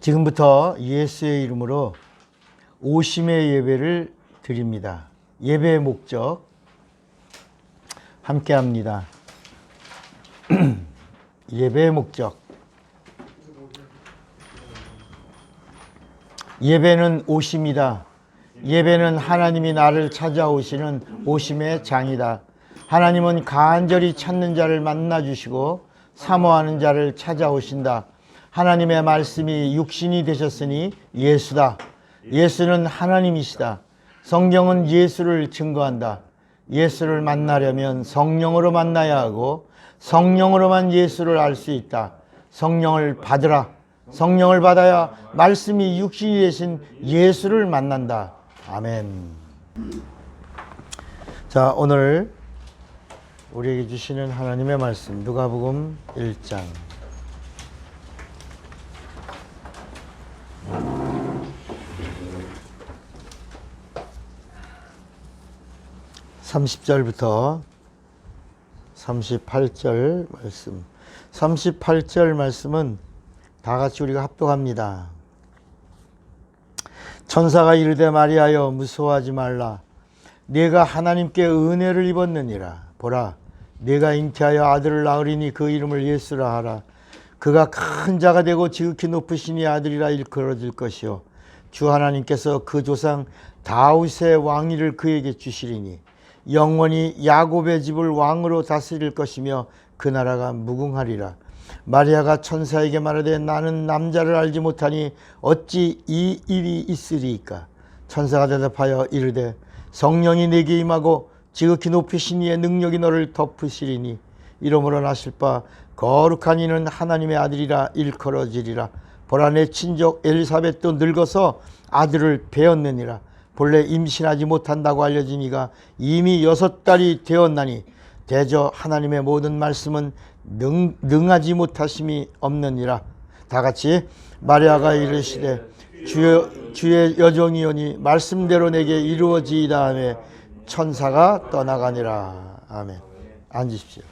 지금부터 예수의 이름으로 오심의 예배를 드립니다. 예배의 목적 함께 합니다. 예배의 목적. 예배는 오심이다. 예배는 하나님이 나를 찾아오시는 오심의 장이다. 하나님은 간절히 찾는 자를 만나주시고 사모하는 자를 찾아오신다. 하나님의 말씀이 육신이 되셨으니 예수다. 예수는 하나님이시다. 성경은 예수를 증거한다. 예수를 만나려면 성령으로 만나야 하고 성령으로만 예수를 알 수 있다. 성령을 받으라. 성령을 받아야 말씀이 육신이 되신 예수를 만난다. 아멘. 자, 오늘 우리에게 주시는 하나님의 말씀 누가복음 1장 30절부터 38절 말씀. 38절 말씀은 다 같이 우리가 합독합니다. 천사가 이르되 마리아여 무서워하지 말라. 네가 하나님께 은혜를 입었느니라. 보라, 네가 잉태하여 아들을 낳으리니 그 이름을 예수라 하라. 그가 큰 자가 되고 지극히 높으시니 아들이라 일컬어질 것이요 주 하나님께서 그 조상 다윗의 왕위를 그에게 주시리니 영원히 야곱의 집을 왕으로 다스릴 것이며 그 나라가 무궁하리라. 마리아가 천사에게 말하되 나는 남자를 알지 못하니 어찌 이 일이 있으리이까. 천사가 대답하여 이르되 성령이 내게 임하고 지극히 높으신 이의 능력이 너를 덮으시리니 이러므로 나실 바 거룩한 이는 하나님의 아들이라 일컬어지리라. 보라, 내 친족 엘리사벳도 늙어서 아들을 배었느니라. 본래 임신하지 못한다고 알려진 이가 이미 6달이 되었나니 대저 하나님의 모든 말씀은 능하지 못하심이 없느니라. 다 같이 마리아가 이르시되 주의 여종이오니 말씀대로 내게 이루어지이다 하며 천사가 떠나가니라. 아멘. 앉으십시오.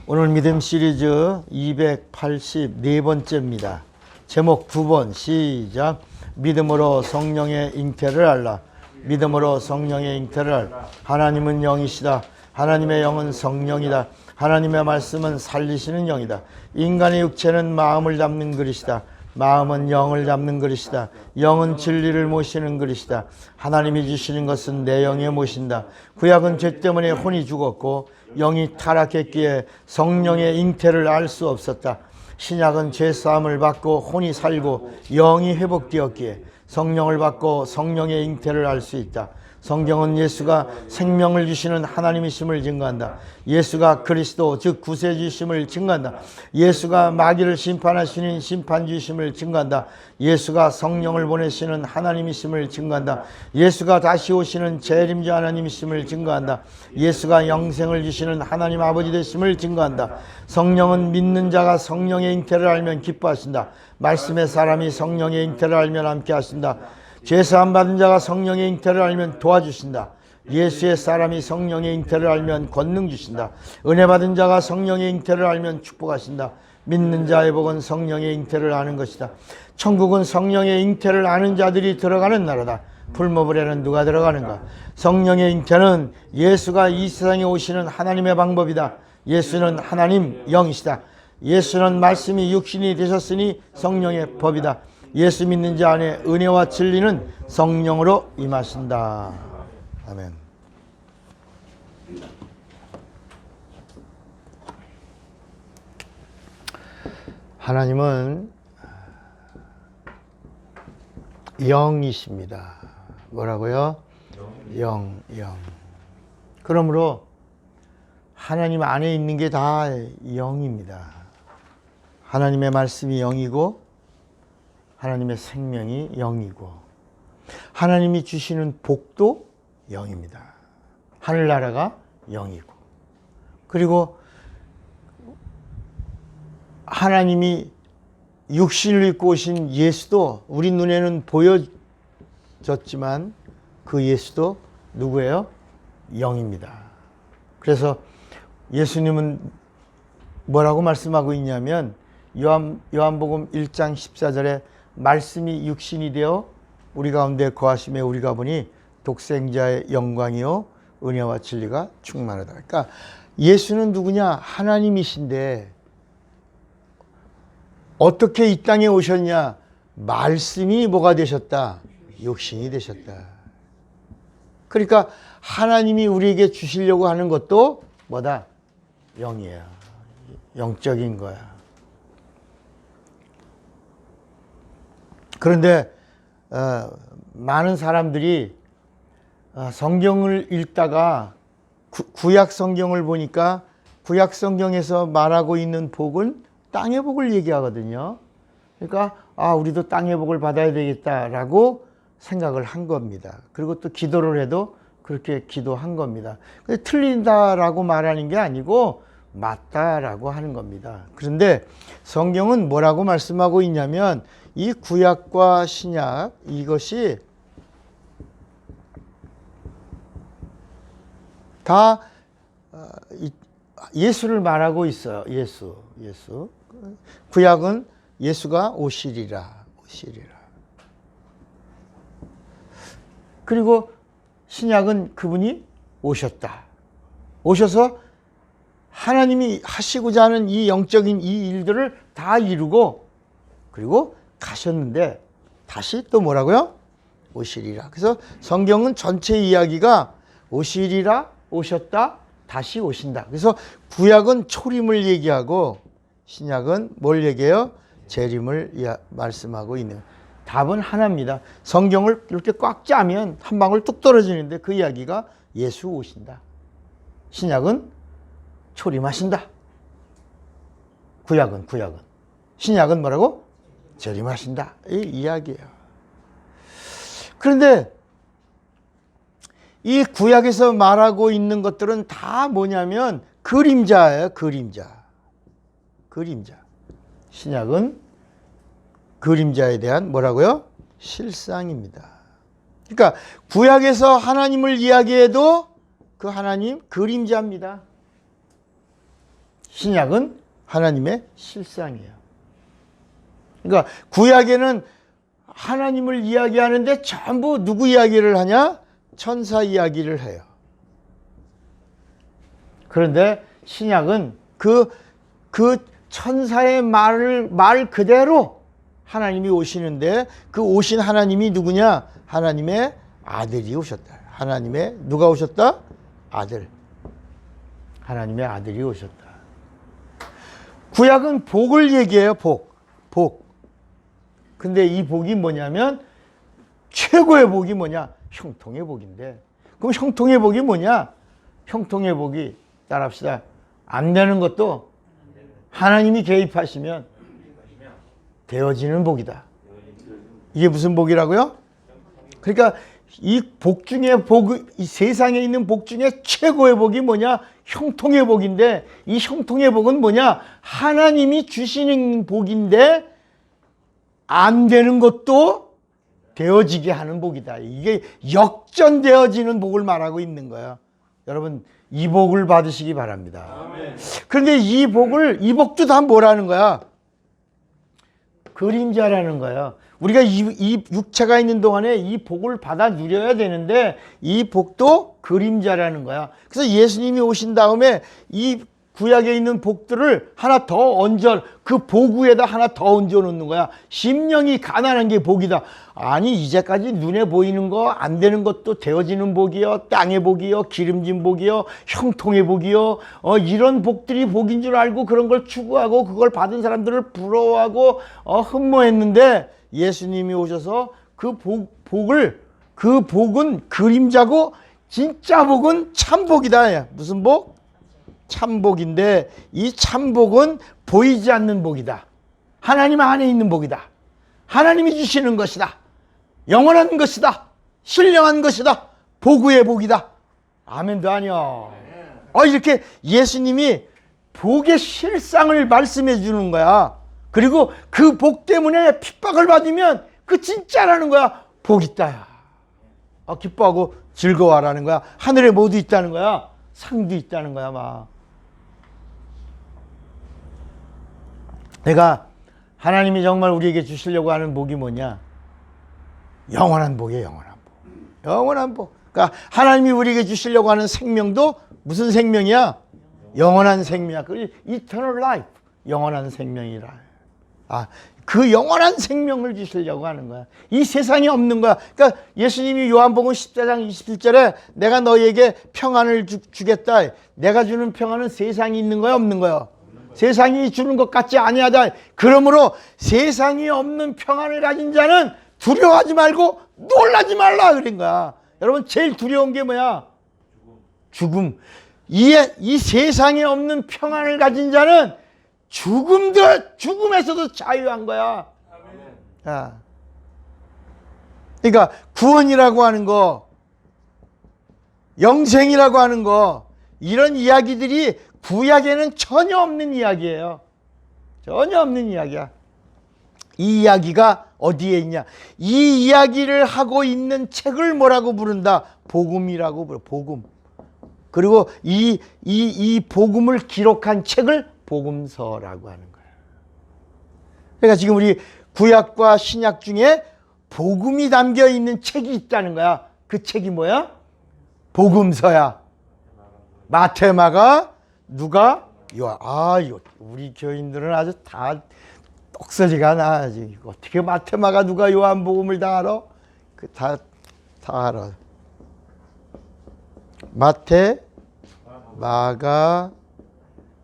오늘 믿음 시리즈 284번째입니다. 제목 9번 시작. 믿음으로 성령의 잉태를 알라. 믿음으로 성령의 잉태를 알라. 하나님은 영이시다. 하나님의 영은 성령이다. 하나님의 말씀은 살리시는 영이다. 인간의 육체는 마음을 담는 그릇이다. 마음은 영을 담는 그릇이다. 영은 진리를 모시는 그릇이다. 하나님이 주시는 것은 내 영에 모신다. 구약은 죄 때문에 혼이 죽었고 영이 타락했기에 성령의 잉태를 알 수 없었다. 신약은 죄사함을 받고 혼이 살고 영이 회복되었기에 성령을 받고 성령의 잉태를 알 수 있다. 성경은 예수가 생명을 주시는 하나님이심을 증거한다. 예수가 그리스도 즉 구세주심을 증거한다. 예수가 마귀를 심판하시는 심판주심을 증거한다. 예수가 성령을 보내시는 하나님이심을 증거한다. 예수가 다시 오시는 재림자 하나님이심을 증거한다. 예수가 영생을 주시는 하나님 아버지 되심을 증거한다. 성령은 믿는 자가 성령의 잉태를 알면 기뻐하신다. 말씀의 사람이 성령의 잉태를 알면 함께 하신다. 죄사함 받은 자가 성령의 잉태를 알면 도와주신다. 예수의 사람이 성령의 잉태를 알면 권능 주신다. 은혜 받은 자가 성령의 잉태를 알면 축복하신다. 믿는 자의 복은 성령의 잉태를 아는 것이다. 천국은 성령의 잉태를 아는 자들이 들어가는 나라다. 풀무불에는 누가 들어가는가? 성령의 잉태는 예수가 이 세상에 오시는 하나님의 방법이다. 예수는 하나님 영이시다. 예수는 말씀이 육신이 되셨으니 성령의 법이다. 예수 믿는 자 안에 은혜와 진리는 성령으로 임하신다. 아멘. 하나님은 영이십니다. 뭐라고요? 영. 그러므로 하나님 안에 있는 게 다 영입니다. 하나님의 말씀이 영이고 하나님의 생명이 영이고 하나님이 주시는 복도 영입니다. 하늘나라가 영이고 그리고 하나님이 육신을 입고 오신 예수도 우리 눈에는 보여졌지만 그 예수도 누구예요? 영입니다. 그래서 예수님은 뭐라고 말씀하고 있냐면 요한복음 1장 14절에 말씀이 육신이 되어 우리 가운데 거하심에 우리가 보니 독생자의 영광이요 은혜와 진리가 충만하다. 그러니까 예수는 누구냐? 하나님이신데 어떻게 이 땅에 오셨냐? 말씀이 뭐가 되셨다? 육신이 되셨다. 그러니까 하나님이 우리에게 주시려고 하는 것도 뭐다? 영이야. 영적인 거야. 그런데 많은 사람들이 성경을 읽다가 구약 성경을 보니까 구약 성경에서 말하고 있는 복은 땅의 복을 얘기하거든요. 그러니까 우리도 땅의 복을 받아야 되겠다라고 생각을 한 겁니다. 그리고 또 기도를 해도 그렇게 기도한 겁니다. 근데 틀린다라고 말하는 게 아니고 맞다라고 하는 겁니다. 그런데 성경은 뭐라고 말씀하고 있냐면 이 구약과 신약 이것이 다 예수를 말하고 있어요. 예수. 구약은 예수가 오시리라. 그리고 신약은 그분이 오셨다. 오셔서 하나님이 하시고자 하는 이 영적인 이 일들을 다 이루고 그리고 가셨는데 다시 또 뭐라고요? 오시리라. 그래서 성경은 전체 이야기가 오시리라, 오셨다, 다시 오신다. 그래서 구약은 초림을 얘기하고 신약은 뭘 얘기해요? 재림을 말씀하고 있는. 답은 하나입니다. 성경을 이렇게 꽉 짜면 한 방울 뚝 떨어지는데 그 이야기가 예수 오신다. 신약은 초림하신다. 구약은. 신약은 뭐라고? 재림하신다. 이 이야기예요. 그런데 이 구약에서 말하고 있는 것들은 다 뭐냐면 그림자예요. 그림자. 신약은 그림자에 대한 뭐라고요? 실상입니다. 그러니까 구약에서 하나님을 이야기해도 그 하나님 그림자입니다. 신약은 하나님의 실상이에요. 그러니까 구약에는 하나님을 이야기하는데 전부 누구 이야기를 하냐? 천사 이야기를 해요. 그런데 신약은 그 천사의 말 그대로 하나님이 오시는데 그 오신 하나님이 누구냐? 하나님의 아들이 오셨다. 누가 오셨다? 아들. 하나님의 아들이 오셨다. 구약은 복을 얘기해요. 복. 근데 이 복이 뭐냐면 최고의 복이 뭐냐? 형통의 복인데. 그럼 형통의 복이 뭐냐? 형통의 복이 따라합시다. 안 되는 것도 하나님이 개입하시면 되어지는 복이다. 이게 무슨 복이라고요? 그러니까 이 복 중에 이 세상에 있는 복 중에 최고의 복이 뭐냐? 형통의 복인데 이 형통의 복은 뭐냐? 하나님이 주시는 복인데 안 되는 것도 되어지게 하는 복이다. 이게 역전되어지는 복을 말하고 있는 거예요. 여러분 이 복을 받으시기 바랍니다. 아멘. 그런데 이 복도 다 뭐라는 거야? 그림자라는 거예요. 우리가 이 육체가 있는 동안에 이 복을 받아 누려야 되는데 이 복도 그림자라는 거야. 그래서 예수님이 오신 다음에 이 구약에 있는 복들을 하나 더 그 복 위에다 하나 더 얹어 놓는 거야. 심령이 가난한 게 복이다. 아니 이제까지 눈에 보이는 거 안 되는 것도 되어지는 복이요, 땅의 복이요, 기름진 복이요, 형통의 복이요, 이런 복들이 복인 줄 알고 그런 걸 추구하고 그걸 받은 사람들을 부러워하고 흠모했는데 예수님이 오셔서 그 복은 그림자고 진짜 복은 참복이다. 무슨 복? 참복인데 이 참복은 보이지 않는 복이다. 하나님 안에 있는 복이다. 하나님이 주시는 것이다. 영원한 것이다. 신령한 것이다. 복의 복이다. 아멘도 아니요. 이렇게 예수님이 복의 실상을 말씀해 주는 거야. 그리고 그 복 때문에 핍박을 받으면 그 진짜라는 거야. 복 있다. 기뻐하고 즐거워하라는 거야. 하늘에 모두 있다는 거야. 상도 있다는 거야. 막 그러니까 하나님이 정말 우리에게 주시려고 하는 복이 뭐냐? 영원한 복이에요. 영원한 복. 영원한 복. 그러니까 하나님이 우리에게 주시려고 하는 생명도 무슨 생명이야? 영원한 생명이야. 그 eternal life. 영원한 생명이라. 그 영원한 생명을 주시려고 하는 거야. 이 세상에 없는 거야. 그러니까 예수님이 요한복음 14장 27절에 내가 너희에게 평안을 주겠다. 내가 주는 평안은 세상에 있는 거야, 없는 거야? 세상이 주는 것 같지 아니하다. 그러므로 세상이 없는 평안을 가진 자는 두려워하지 말고 놀라지 말라 그런 거야. 여러분 제일 두려운 게 뭐야? 죽음. 이 세상에 없는 평안을 가진 자는 죽음에서도 자유한 거야. 그러니까 구원이라고 하는 거, 영생이라고 하는 거, 이런 이야기들이 구약에는 전혀 없는 이야기예요. 전혀 없는 이야기야. 이 이야기가 어디에 있냐? 이 이야기를 하고 있는 책을 뭐라고 부른다? 복음이라고 부르. 복음. 그리고 이 복음을 기록한 책을 복음서라고 하는 거예요. 그러니까 지금 우리 구약과 신약 중에 복음이 담겨 있는 책이 있다는 거야. 그 책이 뭐야? 복음서야. 마태, 마가, 누가, 요한. 우리 교인들은 아주 다 똑소리가 나지. 어떻게 마태, 마가, 누가, 요한 복음을 다 알아? 다 알아. 마태, 마가,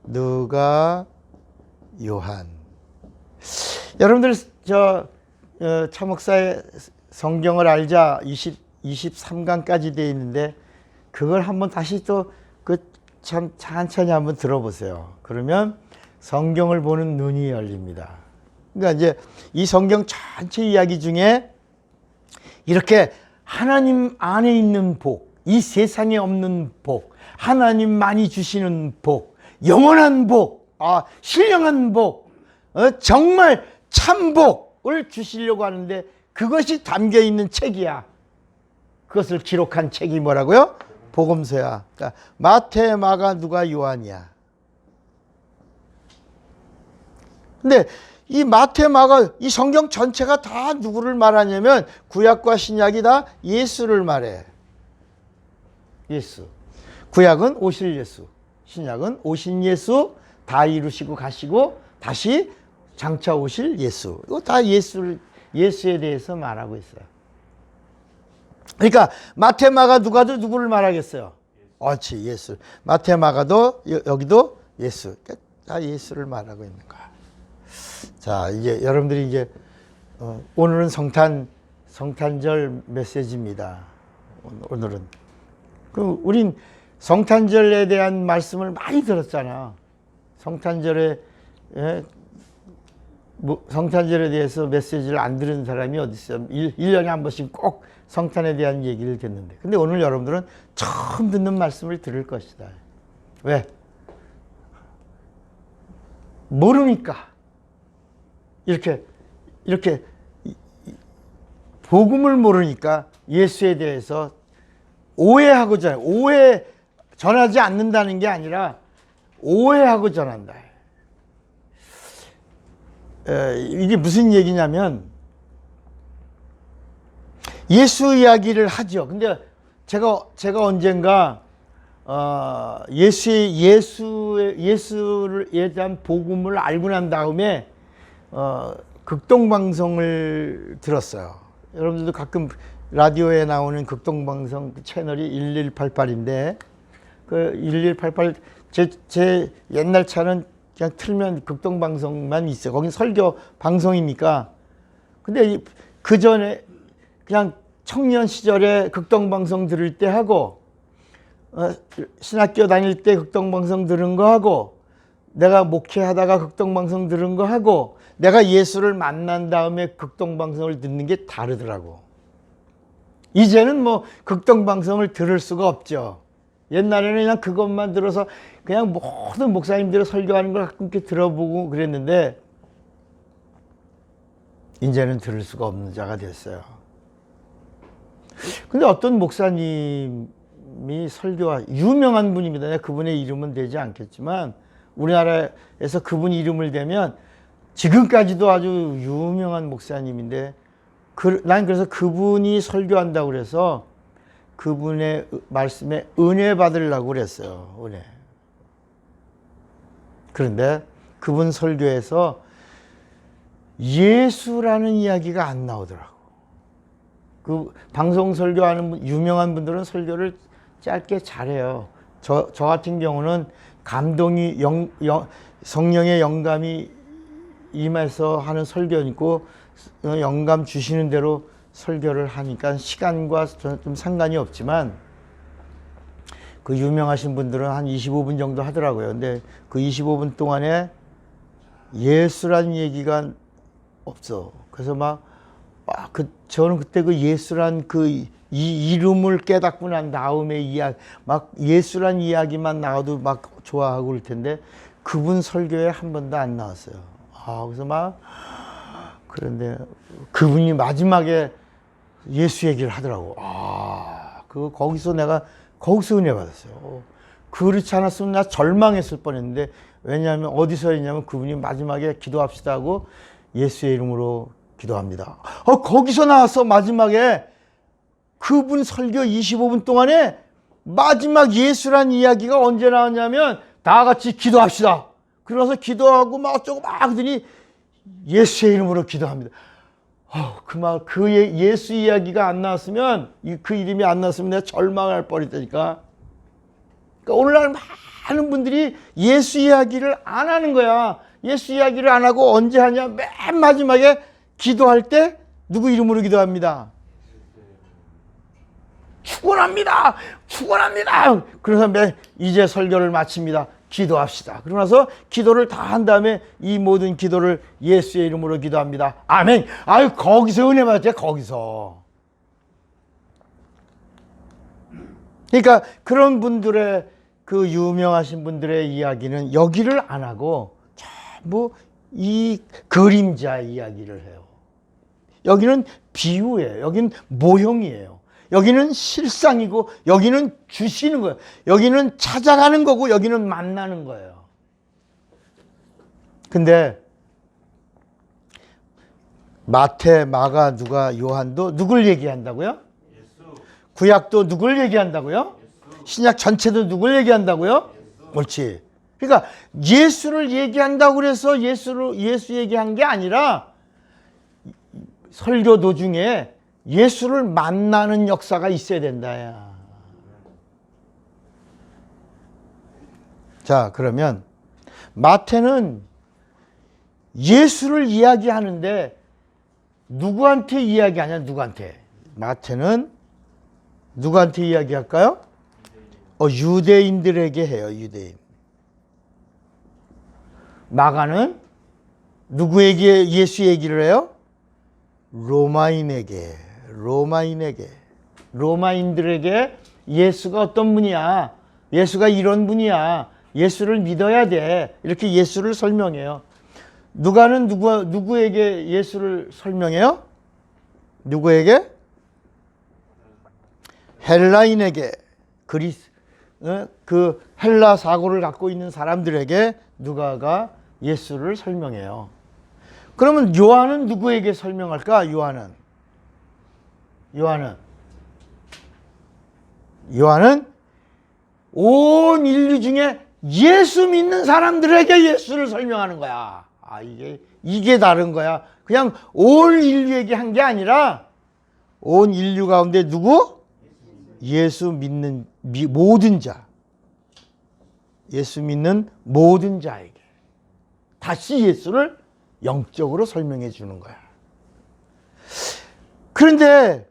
누가, 요한. 여러분들 차 목사의 성경을 알자 23강까지 되어 있는데 그걸 한번 다시 또 천천히 한번 들어보세요. 그러면 성경을 보는 눈이 열립니다. 그러니까 이제 이 성경 전체 이야기 중에 이렇게 하나님 안에 있는 복, 이 세상에 없는 복, 하나님만이 주시는 복, 영원한 복, 신령한 복, 정말 참복을 주시려고 하는데 그것이 담겨 있는 책이야. 그것을 기록한 책이 뭐라고요? 복음서야. 그러니까 마태, 마가, 누가, 요한이야. 근데 이 마태, 마가, 이 성경 전체가 다 누구를 말하냐면 구약과 신약이 다 예수를 말해. 예수. 구약은 오실 예수, 신약은 오신 예수, 다 이루시고 가시고 다시 장차 오실 예수. 이거 다 예수에 대해서 말하고 있어요. 그러니까 마태, 마가, 누가도 누구를 말하겠어요? 옳지, 예수. 마태, 마가도 여기도 예수. 그러니까 다 예수를 말하고 있는 거야. 자, 이제 여러분들이 이제 오늘은 성탄절 메시지입니다. 오늘은. 그럼 우린 성탄절에 대한 말씀을 많이 들었잖아. 성탄절에 대해서 메시지를 안 들은 사람이 어디 있어요? 1년에 한 번씩 꼭 성탄에 대한 얘기를 듣는데. 근데 오늘 여러분들은 처음 듣는 말씀을 들을 것이다. 왜? 모르니까. 이렇게 복음을 모르니까 예수에 대해서 오해하고 전하지 않는다는 게 아니라 오해하고 전한다. 이게 무슨 얘기냐면 예수 이야기를 하죠. 근데 제가 언젠가 예수에 대한 복음을 알고 난 다음에 극동방송을 들었어요. 여러분들도 가끔 라디오에 나오는 극동방송 채널이 1188인데 그 1188 제 옛날 차는 그냥 틀면 극동방송만 있어요. 거긴 설교 방송이니까. 근데 그 전에 그냥 청년 시절에 극동방송 들을 때 하고 신학교 다닐 때 극동방송 들은 거 하고 내가 목회하다가 극동방송 들은 거 하고 내가 예수를 만난 다음에 극동방송을 듣는 게 다르더라고. 이제는 뭐 극동방송을 들을 수가 없죠. 옛날에는 그냥 그것만 들어서 그냥 모든 목사님들이 설교하는 걸 가끔 이렇게 들어보고 그랬는데 이제는 들을 수가 없는 자가 됐어요. 근데 어떤 목사님이 유명한 분입니다. 그분의 이름은 되지 않겠지만 우리나라에서 그분 이름을 대면 지금까지도 아주 유명한 목사님인데 난 그래서 그분이 설교한다고 그래서 그분의 말씀에 은혜 받으려고 그랬어요. 은혜. 그런데 그분 설교에서 예수라는 이야기가 안 나오더라고. 그 방송 설교하는 유명한 분들은 설교를 짧게 잘해요. 저 같은 경우는 감동이 성령의 영감이 임해서 하는 설교니고 영감 주시는 대로 설교를 하니까 시간과 좀 상관이 없지만 그 유명하신 분들은 한 25분 정도 하더라고요. 근데 그 25분 동안에 예수라는 얘기가 없어. 그래서 저는 그때 그 예수란 이 이름을 깨닫고 난 다음에 막 예수란 이야기만 나와도 막 좋아하고 그럴 텐데 그분 설교에 한 번도 안 나왔어요. 그래서 그런데 그분이 마지막에 예수 얘기를 하더라고. 거기서 은혜 받았어요. 그렇지 않았으면 나 절망했을 뻔했는데, 왜냐하면 어디서 했냐면 그분이 마지막에 기도합시다 하고 예수의 이름으로 기도합니다. 거기서 나왔어. 마지막에 그분 설교 25분 동안에 마지막 예수란 이야기가 언제 나왔냐면 다 같이 기도합시다. 그러면서 기도하고 막 어쩌고 막 하더니 예수의 이름으로 기도합니다. 예수 이야기가 안 나왔으면, 그 이름이 안 나왔으면 내가 절망할 뻔했다니까. 그러니까 오늘날 많은 분들이 예수 이야기를 안 하는 거야. 예수 이야기를 안 하고 언제 하냐? 맨 마지막에 기도할 때 누구 이름으로 기도합니다. 축원합니다. 축원합니다. 그래서 이제 설교를 마칩니다. 기도합시다. 그러고 나서 기도를 다 한 다음에 이 모든 기도를 예수의 이름으로 기도합니다. 아멘. 거기서 은혜 받았지, 거기서. 그러니까 그런 분들의 그 유명하신 분들의 이야기는 여기를 안 하고 전부 이 그림자 이야기를 해요. 여기는 비유예요. 여기는 모형이에요. 여기는 실상이고 여기는 주시는 거예요. 여기는 찾아가는 거고 여기는 만나는 거예요. 근데 마태, 마가, 누가, 요한도 누굴 얘기한다고요? 예수. 구약도 누굴 얘기한다고요? 예수. 신약 전체도 누굴 얘기한다고요? 예수. 옳지. 그러니까 예수를 얘기한다고 그래서 예수 얘기한 게 아니라 설교 도중에 예수를 만나는 역사가 있어야 된다. 자, 그러면 마태는 예수를 이야기하는데 누구한테 이야기하냐? 누구한테? 마태는 누구한테 이야기할까요? 유대인들에게 해요. 유대인. 마가는 누구에게 예수 얘기를 해요? 로마인들에게 예수가 어떤 분이야? 예수가 이런 분이야. 예수를 믿어야 돼. 이렇게 예수를 설명해요. 누가는 누구에게 예수를 설명해요? 누구에게? 헬라인에게. 그 헬라 사고를 갖고 있는 사람들에게 누가가 예수를 설명해요. 그러면 요한은 누구에게 설명할까? 요한은 온 인류 중에 예수 믿는 사람들에게 예수를 설명하는 거야. 이게 다른 거야. 그냥 온 인류에게 한 게 아니라 온 인류 가운데 누구? 예수 믿는 모든 자. 예수 믿는 모든 자에게 다시 예수를 영적으로 설명해 주는 거야. 그런데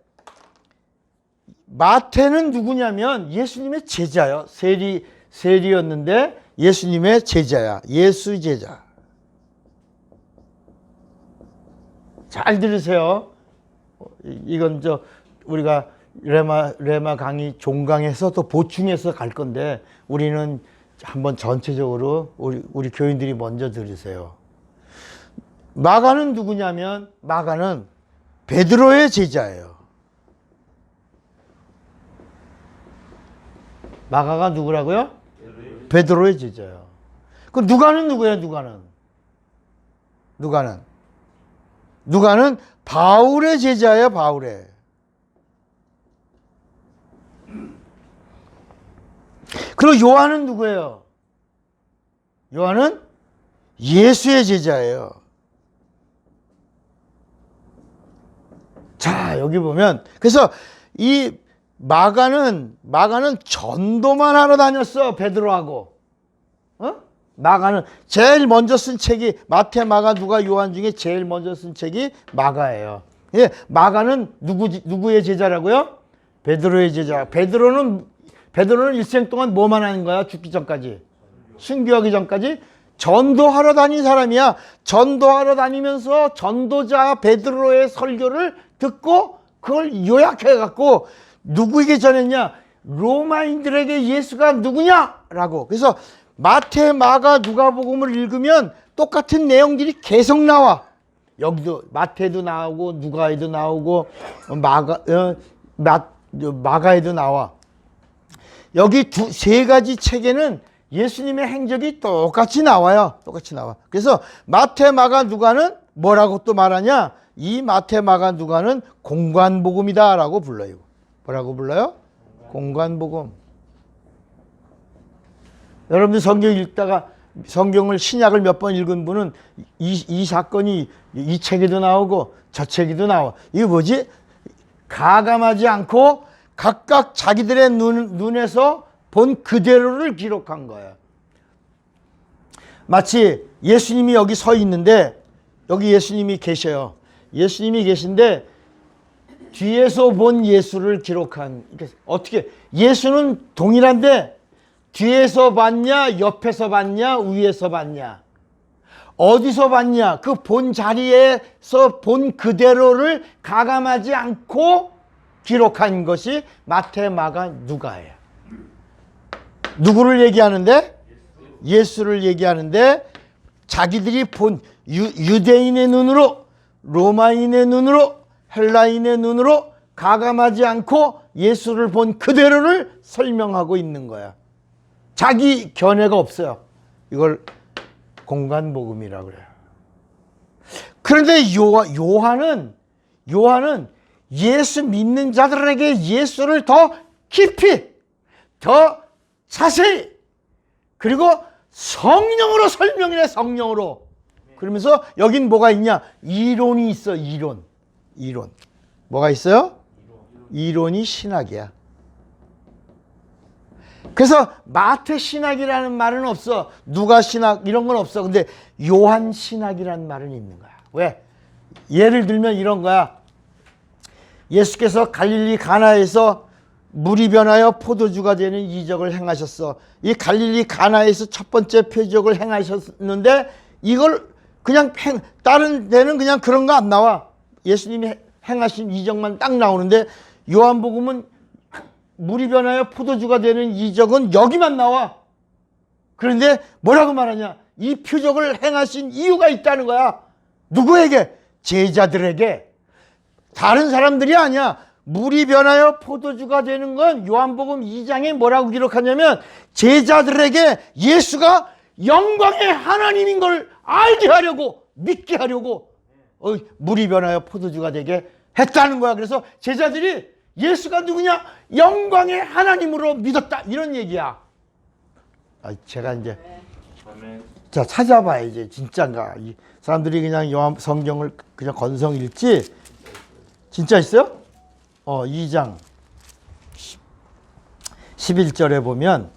마태는 누구냐면 예수님의 제자요. 세리였는데 예수님의 제자야. 예수 제자. 잘 들으세요. 이건 우리가 레마 강의 종강에서 또 보충해서 갈 건데 우리는 한번 전체적으로 우리 교인들이 먼저 들으세요. 마가는 누구냐면 마가는 베드로의 제자예요. 마가가 누구라고요? 베드로의 제자예요. 그 누가는 누구예요? 누가는 바울의 제자예요, 바울의. 그리고 요한은 누구예요? 요한은 예수의 제자예요. 자, 여기 보면, 그래서 이 마가는 전도만 하러 다녔어, 베드로하고. 마가는 제일 먼저 쓴 책이 마태, 마가, 누가, 요한 중에 제일 먼저 쓴 책이 마가예요. 예, 마가는 누구의 제자라고요? 베드로의 제자. 베드로는 일생 동안 뭐만 하는 거야? 죽기 전까지. 순교하기 전까지 전도하러 다닌 사람이야. 전도하러 다니면서 전도자 베드로의 설교를 듣고 그걸 요약해 갖고 누구에게 전했냐? 로마인들에게 예수가 누구냐라고. 그래서 마태, 마가, 누가복음을 읽으면 똑같은 내용들이 계속 나와. 여기도 마태도 나오고 누가에도 나오고 마가에도 나와. 여기 세 가지 책에는 예수님의 행적이 똑같이 나와요. 똑같이 나와. 그래서 마태, 마가, 누가는 뭐라고 또 말하냐? 이 마태, 마가, 누가는 공관복음이다라고 불러요. 뭐라고 불러요? 공관복음. 여러분들 성경 읽다가 성경을 신약을 몇 번 읽은 분은 이 사건이 이 책에도 나오고 저 책에도 나와. 이게 뭐지? 가감하지 않고 각각 자기들의 눈에서 본 그대로를 기록한 거예요. 마치 예수님이 여기 서 있는데 여기 예수님이 계셔요. 예수님이 계신데 뒤에서 본 예수를 기록한. 어떻게 예수는 동일한데 뒤에서 봤냐, 옆에서 봤냐, 위에서 봤냐, 어디서 봤냐, 그 본 자리에서 본 그대로를 가감하지 않고 기록한 것이 마태, 마가, 누가예요. 누구를 얘기하는데? 예수를 얘기하는데 자기들이 본 유대인의 눈으로, 로마인의 눈으로, 헬라인의 눈으로 가감하지 않고 예수를 본 그대로를 설명하고 있는 거야. 자기 견해가 없어요. 이걸 공관복음이라고 그래요. 그런데 요한은 예수 믿는 자들에게 예수를 더 깊이, 더 자세히, 그리고 성령으로 설명해. 성령으로. 그러면서 여긴 뭐가 있냐? 이론이 있어. 이론. 뭐가 있어요? 이론이 신학이야. 그래서 마태 신학이라는 말은 없어. 누가 신학 이런 건 없어. 근데 요한 신학이라는 말은 있는 거야. 왜? 예를 들면 이런 거야. 예수께서 갈릴리 가나에서 물이 변하여 포도주가 되는 이적을 행하셨어. 이 갈릴리 가나에서 첫 번째 표적을 행하셨는데 이걸 그냥 다른 데는 그냥 그런 거 안 나와. 예수님이 행하신 이적만 딱 나오는데 요한복음은 물이 변하여 포도주가 되는 이적은 여기만 나와. 그런데 뭐라고 말하냐? 이 표적을 행하신 이유가 있다는 거야. 누구에게? 제자들에게. 다른 사람들이 아니야. 물이 변하여 포도주가 되는 건 요한복음 2장에 뭐라고 기록하냐면 제자들에게 예수가 영광의 하나님인 걸 알게 하려고, 믿게 하려고 물이 변하여 포도주가 되게 했다는 거야. 그래서 제자들이 예수가 누구냐? 영광의 하나님으로 믿었다. 이런 얘기야. 제가 이제 자 찾아봐야 이제 진짜인가. 이 사람들이 그냥 요한 성경을 그냥 건성 읽지. 진짜 있어요? 2장 11절에 보면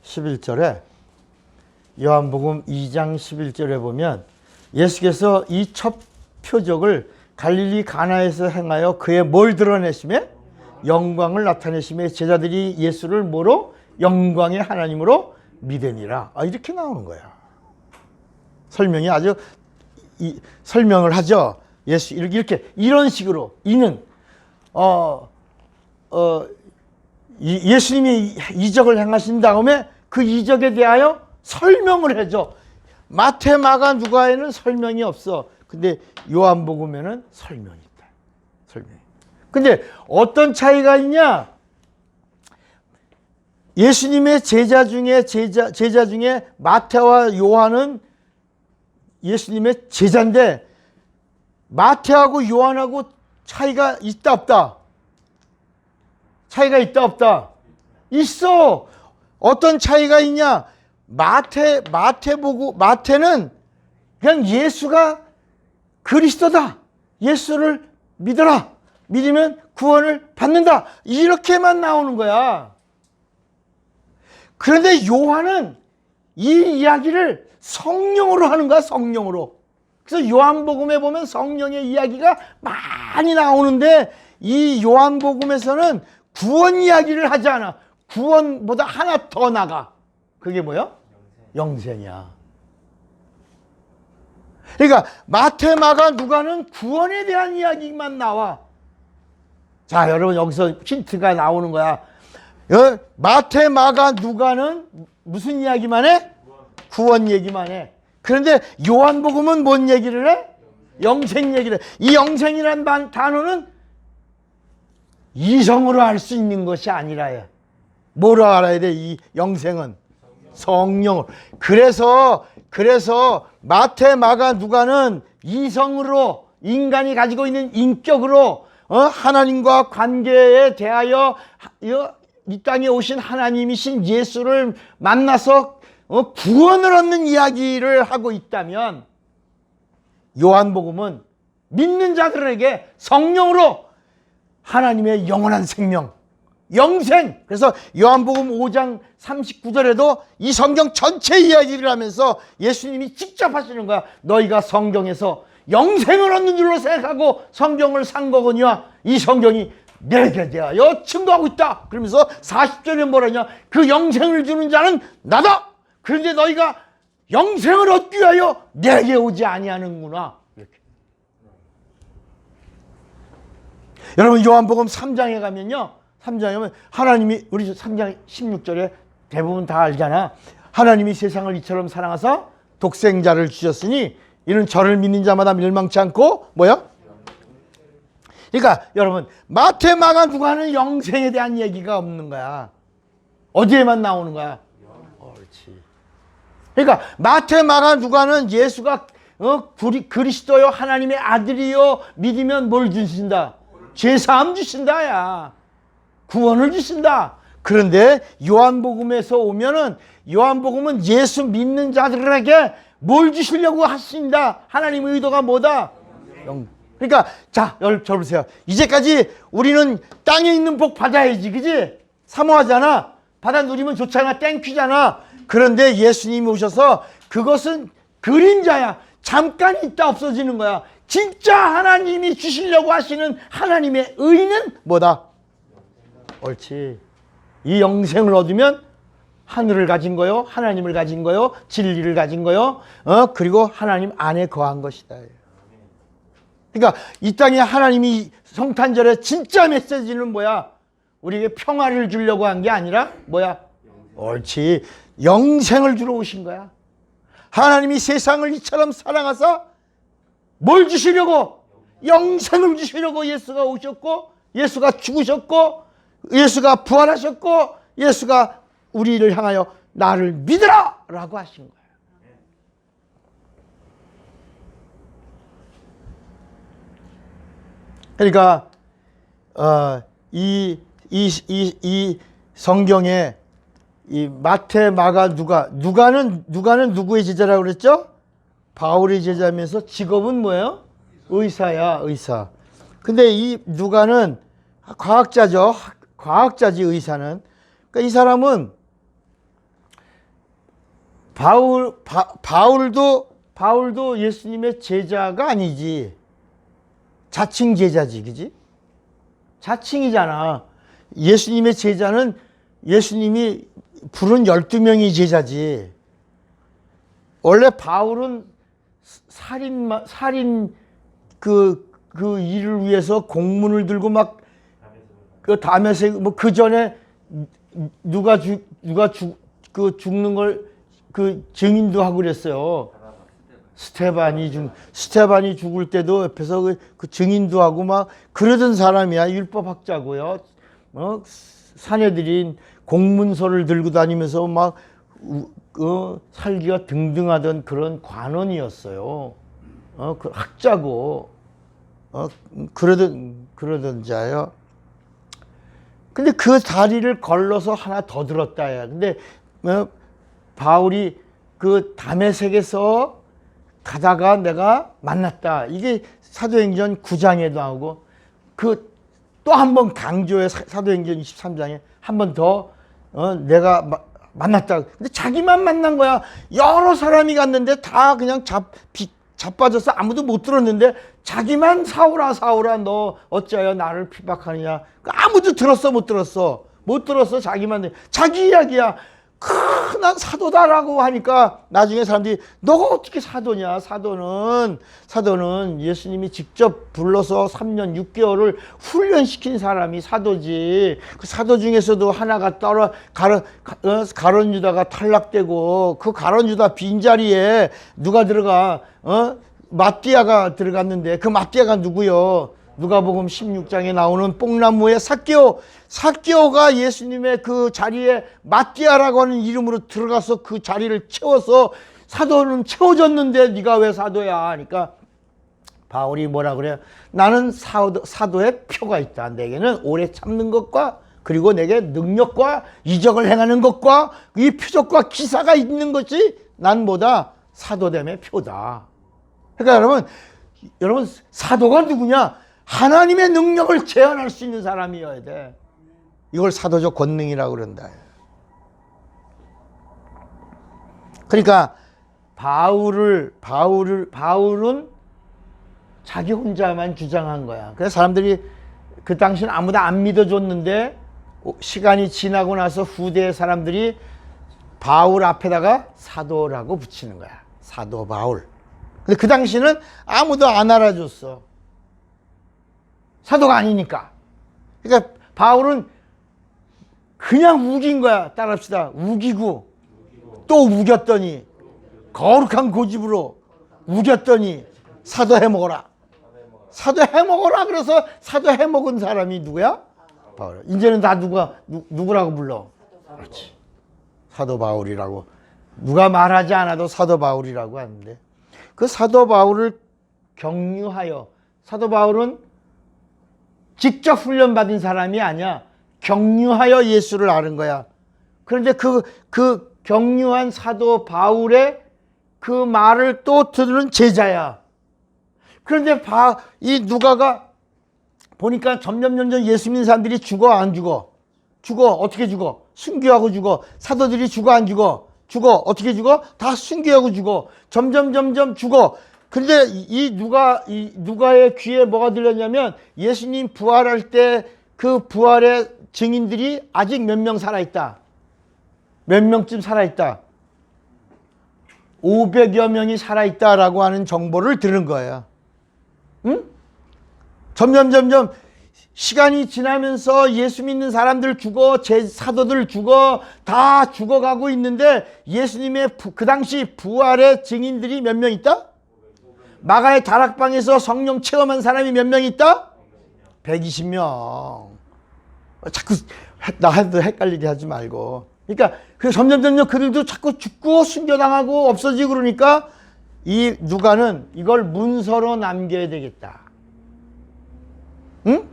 11절에 요한복음 2장 11절에 보면 예수께서 이 첫 표적을 갈릴리 가나에서 행하여 그의 뭘 드러내시매? 영광을 나타내시매 제자들이 예수를 뭐로? 영광의 하나님으로 믿으니라. 이렇게 나오는 거야. 설명이 아주 설명을 하죠. 예수 이렇게 이런 식으로 이는 예수님이 이적을 행하신 다음에 그 이적에 대하여 설명을 해줘. 마태, 마가, 누가에는 설명이 없어. 근데 요한복음에는 설명이 있다. 설명이. 근데 어떤 차이가 있냐? 예수님의 제자 중에 마태와 요한은 예수님의 제자인데 마태하고 요한하고 차이가 있다 없다? 차이가 있다 없다? 있어. 어떤 차이가 있냐? 마태는 그냥 예수가 그리스도다. 예수를 믿어라. 믿으면 구원을 받는다. 이렇게만 나오는 거야. 그런데 요한은 이 이야기를 성령으로 하는 거야. 성령으로. 그래서 요한복음에 보면 성령의 이야기가 많이 나오는데 이 요한복음에서는 구원 이야기를 하지 않아. 구원보다 하나 더 나가. 그게 뭐야? 영생이야. 그러니까 마태, 마가, 누가는 구원에 대한 이야기만 나와. 자, 여러분 여기서 힌트가 나오는 거야. 마태, 마가, 누가는 무슨 이야기만 해? 구원 얘기만 해. 그런데 요한복음은 뭔 얘기를 해? 영생 얘기를 해. 이 영생이란 단어는 이성으로 알 수 있는 것이 아니라 뭐로 알아야 돼? 이 영생은 성령으로. 그래서 마태, 마가, 누가는 이성으로 인간이 가지고 있는 인격으로 하나님과 관계에 대하여 이 땅에 오신 하나님이신 예수를 만나서 구원을 얻는 이야기를 하고 있다면 요한복음은 믿는 자들에게 성령으로 하나님의 영원한 생명, 영생. 그래서 요한복음 5장 39절에도 이 성경 전체 이야기를 하면서 예수님이 직접 하시는 거야. 너희가 성경에서 영생을 얻는 줄로 생각하고 성경을 산 거거니와 이 성경이 내게 대하여 증거하고 있다. 그러면서 40절에 뭐라냐? 그 영생을 주는 자는 나다. 그런데 너희가 영생을 얻기 위하여 내게 오지 아니하는구나. 이렇게. 여러분 요한복음 3장에 가면요. 3장에 가면 하나님이 우리 3장 16절에 대부분 다 알잖아. 하나님이 세상을 이처럼 사랑하사 독생자를 주셨으니 이는 저를 믿는 자마다 멸망치 않고 뭐야? 그러니까 여러분 마태, 마가, 누가는 영생에 대한 얘기가 없는 거야. 어디에만 나오는 거야? 옳지. 그러니까 마태, 마가, 누가는 예수가 그리스도요 하나님의 아들이요 믿으면 뭘 주신다? 죄사함 주신다. 야 구원을 주신다. 그런데 요한복음에서 오면은 요한복음은 예수 믿는 자들에게 뭘 주시려고 하신다. 하나님의 의도가 뭐다? 그러니까 자, 여러분 저 보세요. 이제까지 우리는 땅에 있는 복 받아야지, 그지? 사모하잖아. 받아 누리면 좋잖아. 땡큐잖아. 그런데 예수님이 오셔서 그것은 그림자야. 잠깐 있다 없어지는 거야. 진짜 하나님이 주시려고 하시는 하나님의 의는 뭐다? 옳지. 이 영생을 얻으면 하늘을 가진 거요, 하나님을 가진 거요, 진리를 가진 거요, 그리고 하나님 안에 거한 것이다. 그러니까 이 땅에 하나님이 성탄절에 진짜 메시지는 뭐야? 우리에게 평화를 주려고 한 게 아니라 뭐야? 옳지. 영생을 주러 오신 거야. 하나님이 세상을 이처럼 사랑하사 뭘 주시려고? 영생을 주시려고 예수가 오셨고, 예수가 죽으셨고, 예수가 부활하셨고, 예수가 우리를 향하여 나를 믿으라! 라고 하신 거예요. 그러니까 이 성경에 이 마태, 마가, 누가는 누구의 제자라고 그랬죠? 바울의 제자면서 직업은 뭐예요? 의사야, 의사. 근데 이 누가는 과학자죠. 과학자지, 의사는. 그러니까 이 사람은 바울도 예수님의 제자가 아니지. 자칭 제자지, 그지? 자칭이잖아. 예수님의 제자는 예수님이 부른 12명이 제자지. 원래 바울은 살인 그 일을 위해서 공문을 들고 막 그 담에서 뭐 그 전에 누가 죽는 걸 그 증인도 하고 그랬어요. 스테반이 죽을 때도 옆에서 그 증인도 하고 막 그러던 사람이야. 율법학자고요. 사내들인 공문서를 들고 다니면서 막 살기가 등등하던 그런 관원이었어요. 그 학자고 그러던 자예요. 근데 그 다리를 걸러서 하나 더 들었다야. 근데 바울이 그 다메섹에서 가다가 내가 만났다. 이게 사도행전 9장에 나오고 그 또 한 번 강조해 사도행전 23장에 한 번 더 내가 만났다. 근데 자기만 만난 거야. 여러 사람이 갔는데 다 그냥 자빠져서 아무도 못 들었는데 자기만 사울아 사울아 너 어찌하여 나를 핍박하느냐. 아무도 들었어 못 들었어. 못 들었어. 자기만 자기 이야기야. 난 사도다라고 하니까 나중에 사람들이 너가 어떻게 사도냐. 사도는 예수님이 직접 불러서 3년 6개월을 훈련시킨 사람이 사도지. 그 사도 중에서도 하나가 가룟 유다가 탈락되고 그 가룟 유다 빈자리에 누가 들어가? 마띠아가 들어갔는데 그 마띠아가 누구요? 누가복음 16장에 나오는 뽕나무의 삭개오가 예수님의 그 자리에 마띠아라고 하는 이름으로 들어가서 그 자리를 채워서 사도는 채워졌는데 네가 왜 사도야 하니까 바울이 뭐라 그래요? 나는 사도의 표가 있다. 내게는 오래 참는 것과 그리고 내게 능력과 이적을 행하는 것과 이 표적과 기사가 있는 것이 난 뭐다? 사도됨의 표다. 그러니까 여러분 사도가 누구냐? 하나님의 능력을 제한할 수 있는 사람이어야 돼. 이걸 사도적 권능이라고 그런다. 그러니까 바울은 자기 혼자만 주장한 거야. 그래서 사람들이 그 당시는 아무도 안 믿어줬는데 시간이 지나고 나서 후대의 사람들이 바울 앞에다가 사도라고 붙이는 거야. 사도 바울. 근데 그 당시는 아무도 안 알아줬어. 사도가 아니니까. 그러니까 바울은 그냥 우긴 거야. 따라합시다. 우기고 또 우겼더니 거룩한 고집으로 우겼더니 사도 해먹어라. 사도 해먹어라. 그래서 사도 해먹은 사람이 누구야? 바울. 이제는 다 누구라고 불러? 그렇지. 사도 바울이라고. 누가 말하지 않아도 사도 바울이라고 하는데 그 사도 바울을 경유하여 사도 바울은 직접 훈련받은 사람이 아니야. 경유하여 예수를 아는 거야. 그런데 그 경유한 사도 바울의 그 말을 또 들은 제자야. 그런데 이 누가가 보니까 점점 예수 믿는 사람들이 죽어 안 죽어? 죽어. 어떻게 죽어? 순교하고 죽어. 사도들이 죽어 안 죽어? 죽어. 어떻게 죽어? 다 순교하고 죽어. 점점 죽어. 근데 이 누가의 귀에 뭐가 들렸냐면 예수님 부활할 때 그 부활의 증인들이 아직 몇 명 살아있다. 몇 명쯤 살아있다. 500여 명이 살아있다라고 하는 정보를 들은 거예요. 응? 점점 시간이 지나면서 예수 믿는 사람들 죽어, 사도들 죽어, 다 죽어가고 있는데 예수님의 그 당시 부활의 증인들이 몇 명 있다? 마가의 다락방에서 성령 체험한 사람이 몇 명 있다? 120명. 자꾸 나한테 헷갈리게 하지 말고. 그러니까 점점 그들도 자꾸 죽고 순교당하고 없어지고 그러니까 이 누가는 이걸 문서로 남겨야 되겠다. 응?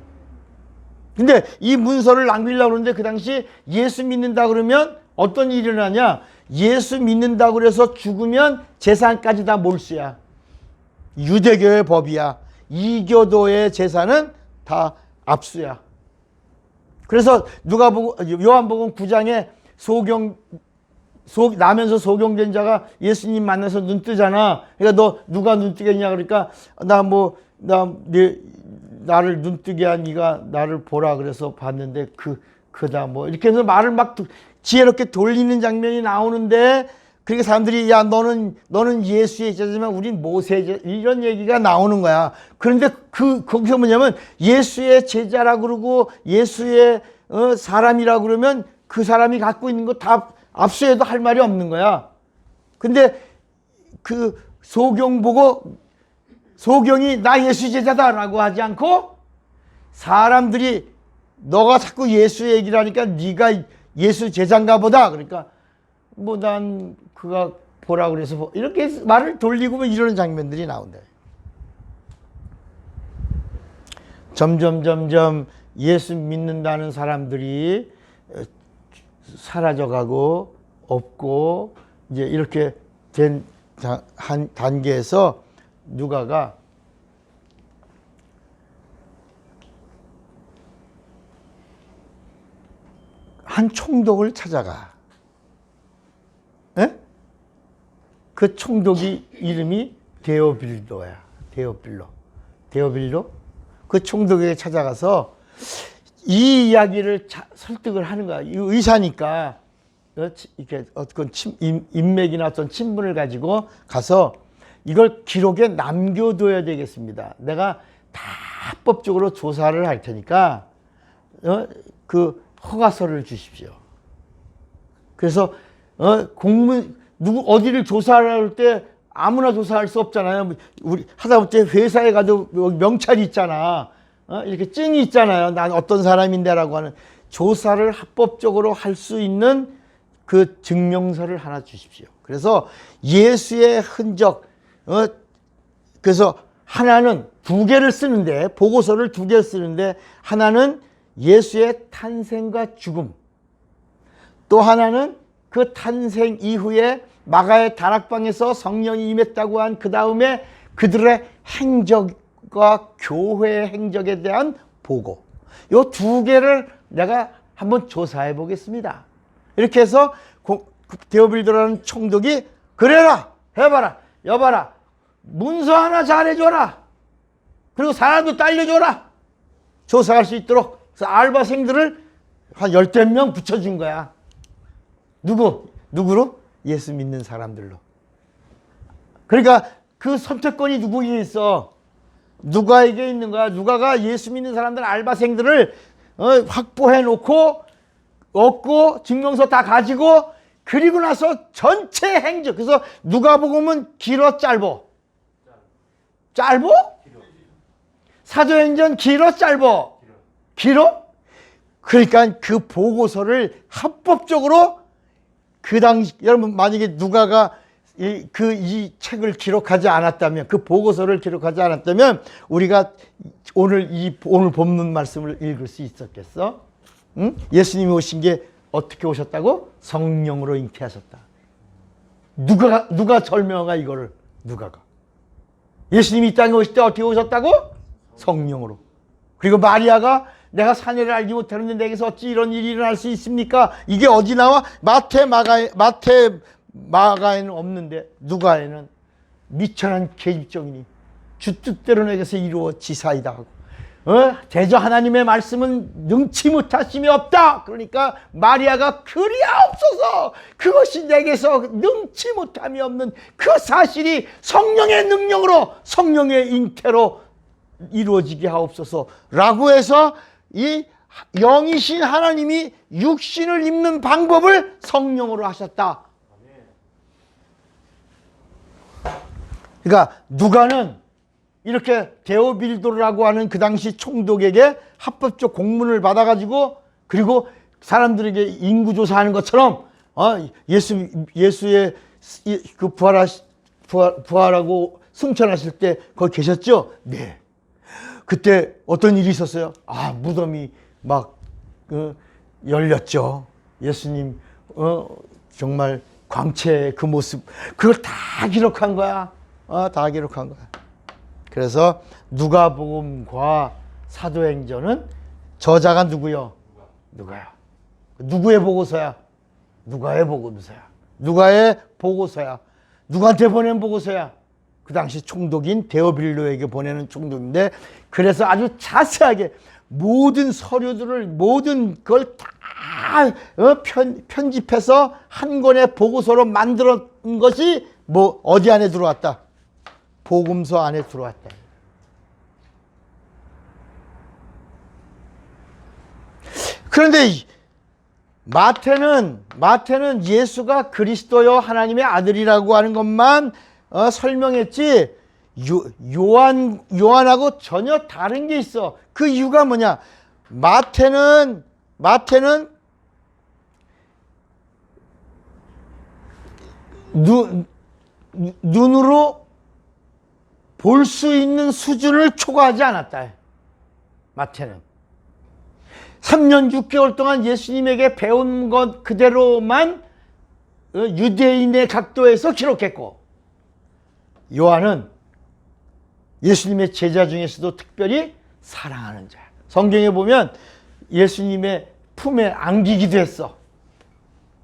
근데 이 문서를 남기려고 그러는데 그 당시 예수 믿는다 그러면 어떤 일이 일어나냐? 예수 믿는다 그래서 죽으면 재산까지 다 몰수야. 유대교의 법이야. 이교도의 재산은 다 압수야. 그래서 요한복음 9장에 나면서 소경된 자가 예수님 만나서 눈 뜨잖아. 그러니까 너 누가 눈 뜨겠냐 그러니까 나를 눈 뜨게 한 네가 나를 보라 그래서 봤는데 그다 뭐 이렇게 해서 말을 막 지혜롭게 돌리는 장면이 나오는데 그러니까 사람들이 야 너는 예수의 제자지만 우린 모세의 제자 이런 얘기가 나오는 거야. 그런데 거기서 뭐냐면 예수의 제자라고 그러고 예수의 사람이라고 그러면 그 사람이 갖고 있는 거 다 압수해도 할 말이 없는 거야. 근데 그 소경 보고 소경이 나 예수 제자다라고 하지 않고 사람들이 너가 자꾸 예수 얘기를 하니까 네가 예수 제자인가 보다. 그러니까 뭐 난 그가 보라 그래서 이렇게 말을 돌리고 뭐 이러는 장면들이 나온다. 점점 예수 믿는다는 사람들이 사라져가고 없고 이제 이렇게 된 한 단계에서 누가가 한 총독을 찾아가. 에? 그 총독이 이름이 데오빌로야. 데오빌로. 그 총독에게 찾아가서 이 이야기를 설득을 하는 거야. 이 의사니까 이렇게 어떤 인맥이나 어떤 친분을 가지고 가서 이걸 기록에 남겨둬야 되겠습니다. 내가 다 합법적으로 조사를 할 테니까 그 허가서를 주십시오. 그래서 누구 어디를 조사할 때 아무나 조사할 수 없잖아요. 우리 하다못해 회사에 가도 명찰이 있잖아. 이렇게 증이 있잖아요. 난 어떤 사람인데라고 하는 조사를 합법적으로 할 수 있는 그 증명서를 하나 주십시오. 그래서 예수의 흔적, 그래서 하나는 두 개를 쓰는데, 보고서를 두 개를 쓰는데, 하나는 예수의 탄생과 죽음, 또 하나는 그 탄생 이후에 마가의 다락방에서 성령이 임했다고 한 그 다음에 그들의 행적과 교회의 행적에 대한 보고, 이 두 개를 내가 한번 조사해 보겠습니다. 이렇게 해서 데오빌도라는 총독이 그래라, 해봐라, 여봐라, 문서 하나 잘해줘라, 그리고 사람도 딸려줘라, 조사할 수 있도록. 그래서 알바생들을 한 10명 붙여준 거야. 누구로? 예수 믿는 사람들로. 그러니까 그 선택권이 누구에게 있어? 누가에게 있는 거야. 누가가 예수 믿는 사람들 알바생들을 확보해 놓고 얻고 증명서 다 가지고 그리고 나서 전체 행적. 그래서 누가복음은 길어 짧어? 짧어? 사도행전 길어 짧어? 길어? 그러니까 그 보고서를 합법적으로 그 당시, 여러분 만약에 누가가 이 책을 기록하지 않았다면, 그 보고서를 기록하지 않았다면 우리가 오늘 본문 말씀을 읽을 수 있었겠어? 응? 예수님이 오신 게 어떻게 오셨다고? 성령으로 잉태하셨다. 누가 설명하 이거를? 누가가. 예수님이 이 땅에 오실 때 어떻게 오셨다고? 성령으로. 그리고 마리아가 내가 사내를 알지 못하는데 내게서 어찌 이런 일이 일어날 수 있습니까? 이게 어디 나와? 마태 마가에는 없는데 누가에는 미천한 계집종이니 주 뜻대로 내게서 이루어지사이다 하고, 대저 하나님의 말씀은 능치 못하심이 없다. 그러니까 마리아가 그리하옵소서, 그것이 내게서 능치 못함이 없는 그 사실이 성령의 능력으로, 성령의 잉태로 이루어지게 하옵소서 라고 해서 이 영이신 하나님이 육신을 입는 방법을 성령으로 하셨다. 그러니까 누가는 이렇게 데오빌도라고 하는 그 당시 총독에게 합법적 공문을 받아가지고, 그리고 사람들에게 인구조사하는 것처럼 예수의 그 부활하고 승천하실 때 거기 계셨죠? 네. 그때 어떤 일이 있었어요? 무덤이 막 열렸죠. 예수님 정말 광채의 그 모습, 그걸 다 기록한 거야. 다 기록한 거야. 그래서 누가복음과 사도행전은 저자가 누구요? 누가요. 누구의 보고서야? 누가의 보고서야. 누가의 보고서야. 누구한테 보낸 보고서야? 그 당시 총독인 데오빌로에게 보내는 총독인데, 그래서 아주 자세하게 모든 서류들을, 모든 걸 다 편집해서 한 권의 보고서로 만들어 것이 어디 안에 들어왔다? 복음서 안에 들어왔다. 그런데 마태는 예수가 그리스도요 하나님의 아들이라고 하는 것만 설명했지, 요한하고 전혀 다른 게 있어. 그 이유가 뭐냐? 마태는 눈으로 볼 수 있는 수준을 초과하지 않았다. 마태는 3년 6개월 동안 예수님에게 배운 것 그대로만 유대인의 각도에서 기록했고, 요한은 예수님의 제자 중에서도 특별히 사랑하는 자. 성경에 보면 예수님의 품에 안기기도 했어.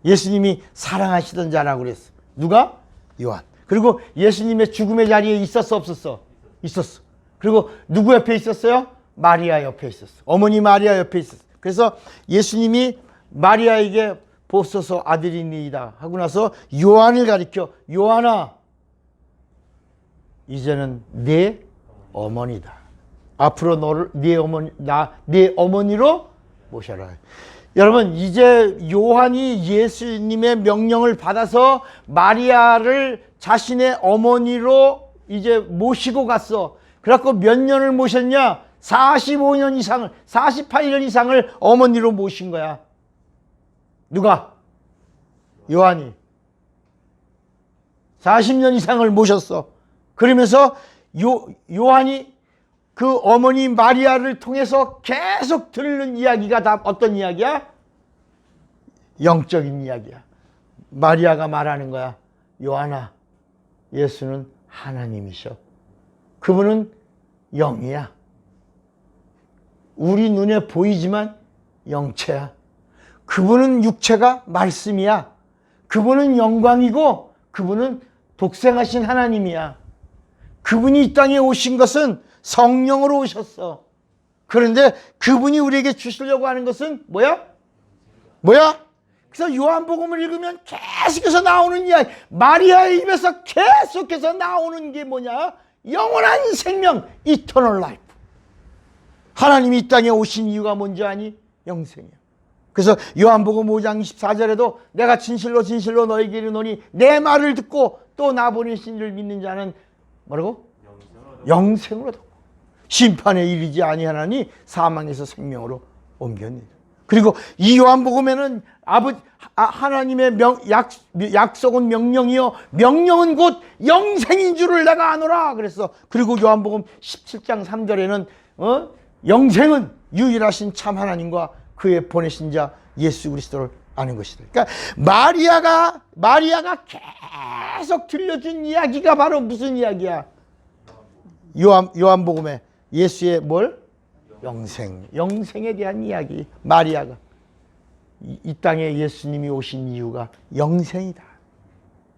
예수님이 사랑하시던 자라고 그랬어. 누가? 요한. 그리고 예수님의 죽음의 자리에 있었어, 없었어? 있었어. 그리고 누구 옆에 있었어요? 마리아 옆에 있었어. 어머니 마리아 옆에 있었어. 그래서 예수님이 마리아에게 보소서 아들이니이다 하고 나서 요한을 가리켜, 요한아, 이제는 네 어머니다. 앞으로 너를 네 어머니로 모셔라. 여러분, 이제 요한이 예수님의 명령을 받아서 마리아를 자신의 어머니로 이제 모시고 갔어. 그래갖고 몇 년을 모셨냐? 45년 이상을, 48년 이상을 어머니로 모신 거야. 누가? 요한이. 40년 이상을 모셨어. 그러면서 요한이 그 어머니 마리아를 통해서 계속 들은 이야기가 다 어떤 이야기야? 영적인 이야기야. 마리아가 말하는 거야. 요한아, 예수는 하나님이셔. 그분은 영이야. 우리 눈에 보이지만 영체야. 그분은 육체가 말씀이야. 그분은 영광이고 그분은 독생하신 하나님이야. 그분이 이 땅에 오신 것은 성령으로 오셨어. 그런데 그분이 우리에게 주시려고 하는 것은 뭐야? 그래서 요한복음을 읽으면 계속해서 나오는 이야기, 마리아의 입에서 계속해서 나오는 게 뭐냐? 영원한 생명, 이터널 라이프. 하나님이 이 땅에 오신 이유가 뭔지 아니? 영생이야. 그래서 요한복음 5장 24절에도 내가 진실로 진실로 너에게 이르노니 내 말을 듣고 또 나 보내신 이를 믿는 자는 뭐라고? 영생으로 얻고 심판에 이르지 아니하나니 사망에서 생명으로 옮겼느니라. 그리고 이 요한복음에는 하나님의 약속은 명령이요 명령은 곧 영생인 줄을 내가 아노라 그랬어. 그리고 요한복음 17장 3절에는 영생은 유일하신 참 하나님과 그의 보내신 자 예수 그리스도를 아는 것이다. 그러니까 마리아가 계속 들려준 이야기가 바로 무슨 이야기야? 요한복음에 예수의 뭘? 영생에 대한 이야기. 마리아가 이 땅에 예수님이 오신 이유가 영생이다.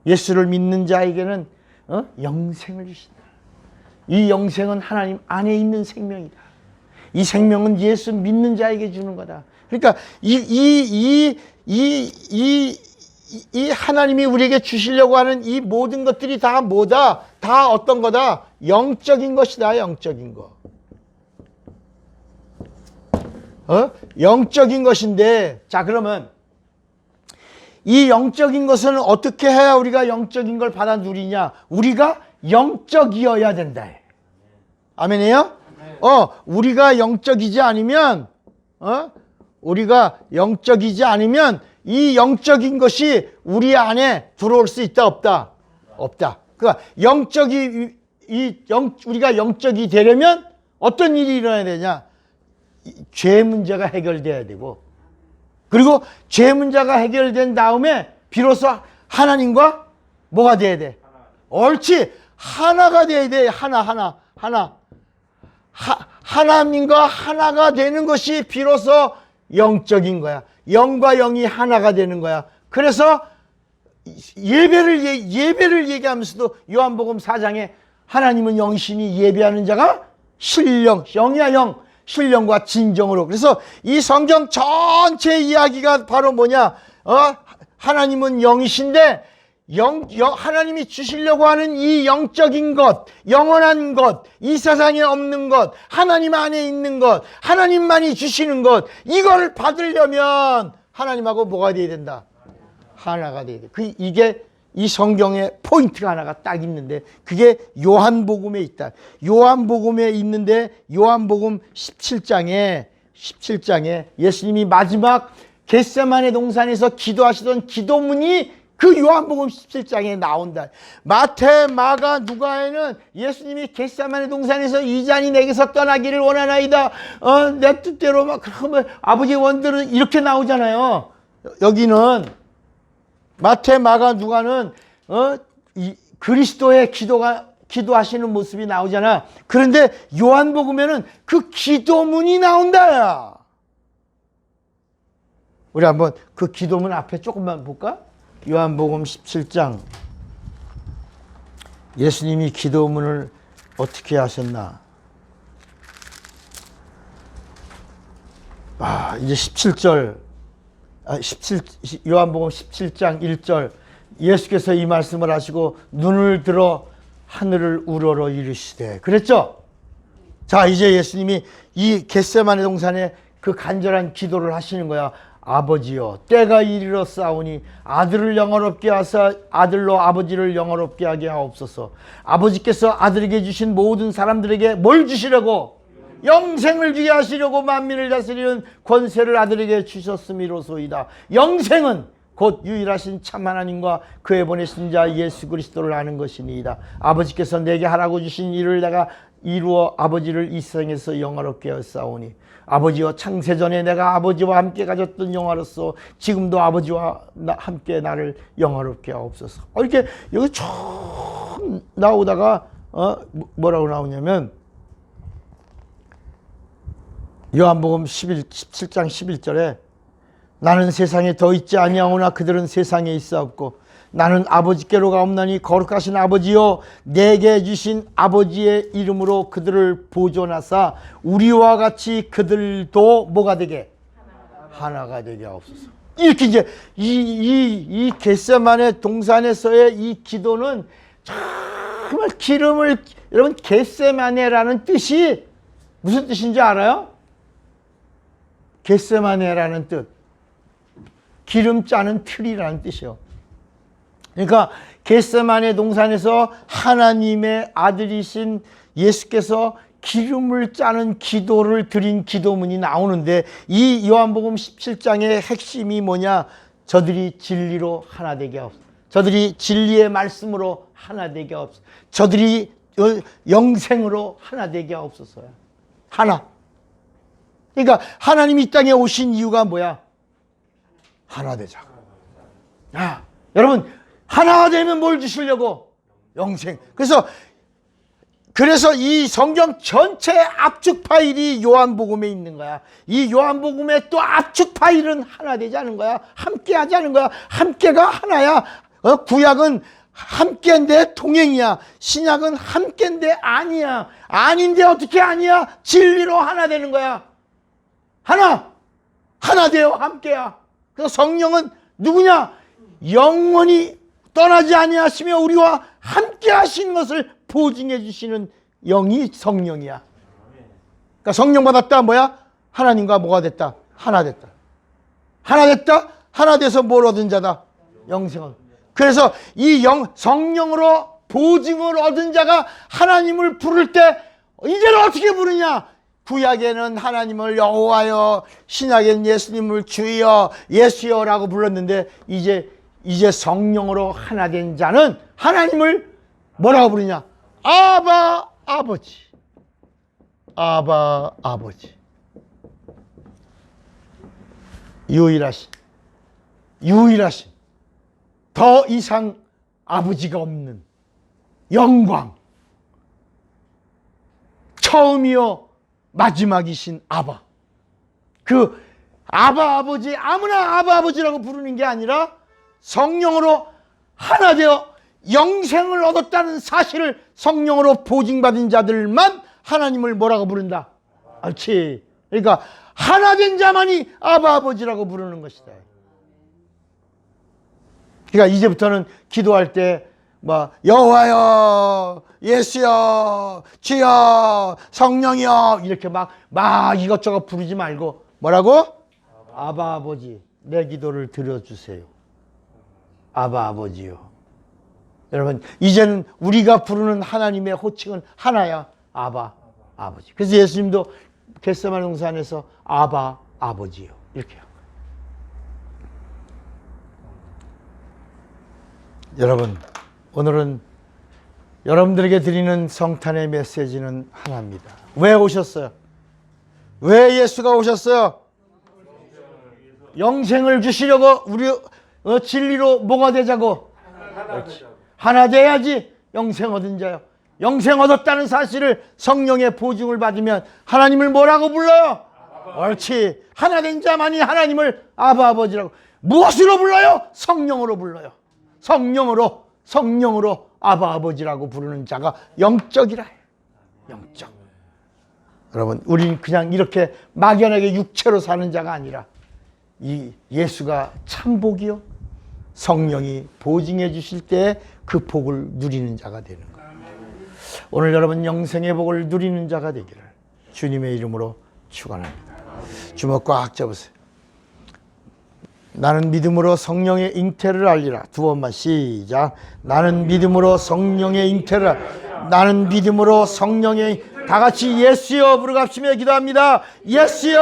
예수를 믿는 자에게는 영생을 주신다. 이 영생은 하나님 안에 있는 생명이다. 이 생명은 예수 믿는 자에게 주는 거다. 그러니까 이 하나님이 우리에게 주시려고 하는 이 모든 것들이 다 뭐다? 다 어떤 거다? 영적인 것이다. 영적인 거. 영적인 것인데, 자, 그러면 이 영적인 것은 어떻게 해야 우리가 영적인 걸 받아 누리냐? 우리가 영적이어야 된다. 아멘이에요? 우리가 영적이지 않으면, 우리가 영적이지 않으면 이 영적인 것이 우리 안에 들어올 수 있다, 없다? 없다. 그러니까 우리가 영적이 되려면 어떤 일이 일어나야 되냐? 죄 문제가 해결돼야 되고, 그리고 죄 문제가 해결된 다음에 비로소 하나님과 뭐가 돼야 돼? 옳지. 하나가 돼야 돼. 하나. 하나님과 하나가 되는 것이 비로소 영적인 거야. 영과 영이 하나가 되는 거야. 그래서 예배를 얘기하면서도 요한복음 4장에 하나님은 영이시니 예배하는 자가 영이야 영. 신령과 진정으로. 그래서 이 성경 전체 이야기가 바로 뭐냐? 하나님은 영이신데 하나님이 주시려고 하는 이 영적인 것, 영원한 것, 이 세상에 없는 것, 하나님 안에 있는 것, 하나님만이 주시는 것, 이걸 받으려면 하나님하고 뭐가 돼야 된다? 하나가 돼야 돼. 이게 이 성경에 포인트가 하나가 딱 있는데, 그게 요한복음에 있다. 요한복음에 있는데, 요한복음 17장에 예수님이 마지막 겟세마네 동산에서 기도하시던 기도문이 그 요한복음 17장에 나온다. 마태, 마가, 누가에는 예수님이 겟세마네 동산에서 이 잔이 내게서 떠나기를 원하나이다. 내 뜻대로 막 그러면 아버지의 원들은 이렇게 나오잖아요. 여기는 마태, 마가, 누가는 그리스도의 기도하시는 모습이 나오잖아. 그런데 요한복음에는 그 기도문이 나온다. 우리 한번 그 기도문 앞에 조금만 볼까? 요한복음 17장. 예수님이 기도문을 어떻게 하셨나? 이제 17절. 요한복음 17장 1절. 예수께서 이 말씀을 하시고 눈을 들어 하늘을 우러러 이르시되. 그랬죠? 자, 이제 예수님이 이 겟세마네 동산에 그 간절한 기도를 하시는 거야. 아버지여, 때가 이르러 싸우니 아들을 영화롭게 하사 아들로 아버지를 영화롭게 하게 하옵소서. 아버지께서 아들에게 주신 모든 사람들에게 뭘 주시려고? 영생을 주게 하시려고 만민을 다스리는 권세를 아들에게 주셨음이로소이다. 영생은 곧 유일하신 참 하나님과 그의 보내신 자 예수 그리스도를 아는 것이니이다. 아버지께서 내게 하라고 주신 일을 내가 이루어 아버지를 이 세상에서 영화롭게 하였사오니 아버지와 창세전에 내가 아버지와 함께 가졌던 영화로서 지금도 아버지와 함께 나를 영화롭게 하옵소서. 이렇게 여기 쭉 나오다가 뭐라고 나오냐면 요한복음 17장 11절에 나는 세상에 더 있지 아니하오나 그들은 세상에 있사옵고 나는 아버지께로 가옵나니 거룩하신 아버지여 내게 주신 아버지의 이름으로 그들을 보존하사 우리와 같이 그들도 뭐가 되게? 하나가 되게 하옵소서. 이렇게 이제 이 겟세마네 동산에서의 이 기도는 정말 기름을, 여러분 겟세마네라는 뜻이 무슨 뜻인지 알아요? 겟세마네라는 뜻, 기름 짜는 틀이라는 뜻이요. 그러니까 겟세마네 동산에서 하나님의 아들이신 예수께서 기름을 짜는 기도를 드린 기도문이 나오는데 이 요한복음 17장의 핵심이 뭐냐? 저들이 진리로 하나 되게 하옵소서. 저들이 진리의 말씀으로 하나 되게 하옵소서. 저들이 영생으로 하나 되게 하옵소서야. 하나. 그러니까 하나님이 이 땅에 오신 이유가 뭐야? 하나 되자고. 여러분 하나가 되면 뭘 주시려고? 영생. 그래서 이 성경 전체 압축 파일이 요한복음에 있는 거야. 이 요한복음의 또 압축 파일은 하나 되자는 거야. 함께 하자는 거야. 함께가 하나야. 구약은 함께인데 동행이야. 신약은 함께인데 아니야. 아닌데 어떻게 아니야? 진리로 하나 되는 거야. 하나 돼요. 함께야. 그래서 성령은 누구냐? 영원히 떠나지 아니하시며 우리와 함께 하신 것을 보증해 주시는 영이 성령이야. 그러니까 성령 받았다 뭐야? 하나님과 뭐가 됐다? 하나 됐다. 하나 됐다? 하나 돼서 뭘 얻은 자다? 영생을. 그래서 이 성령으로 보증을 얻은 자가 하나님을 부를 때 이제는 어떻게 부르냐? 구약에는 하나님을 여호와여, 신약에는 예수님을 주여, 예수여라고 불렀는데 이제 성령으로 하나 된 자는 하나님을 뭐라고 부르냐? 아바 아버지. 아바 아버지. 유일하신 더 이상 아버지가 없는 영광, 처음이요 마지막이신 아바. 그 아바 아버지, 아무나 아바 아버지라고 부르는 게 아니라 성령으로 하나 되어 영생을 얻었다는 사실을 성령으로 보증받은 자들만 하나님을 뭐라고 부른다? 그렇지. 그러니까 하나 된 자만이 아바 아버지라고 부르는 것이다. 그러니까 이제부터는 기도할 때 뭐 여호와여, 예수여, 주여, 성령이여 이렇게 막 이것저것 부르지 말고 뭐라고? 아바 아버지, 내 기도를 들어주세요. 아바 아버지요. 여러분 이제는 우리가 부르는 하나님의 호칭은 하나야. 아바 아버지. 그래서 예수님도 겟세마네 동산에서 아바 아버지요 이렇게 한 거예요. 여러분, 오늘은 여러분들에게 드리는 성탄의 메시지는 하나입니다. 왜 오셨어요? 왜 예수가 오셨어요? 영생을 주시려고. 우리 진리로 뭐가 되자고? 하나 돼야지 영생 얻은 자요. 영생 얻었다는 사실을 성령의 보증을 받으면 하나님을 뭐라고 불러요? 옳지. 하나 된 자만이 하나님을 아바 아버지라고. 무엇으로 불러요? 성령으로 불러요. 성령으로 아바 아버지라고 부르는 자가 영적이라 해요. 영적. 여러분, 우린 그냥 이렇게 막연하게 육체로 사는 자가 아니라 이 예수가 참 복이요, 성령이 보증해 주실 때 그 복을 누리는 자가 되는 거예요. 오늘 여러분 영생의 복을 누리는 자가 되기를 주님의 이름으로 축원합니다. 주먹 꽉 잡으세요. 나는 믿음으로 성령의 잉태를 알리라. 두 번만 시작. 나는 믿음으로 성령의 잉태를 알리라. 나는 믿음으로 성령의, 다 같이 예수여 부르갑시며 기도합니다. 예수여.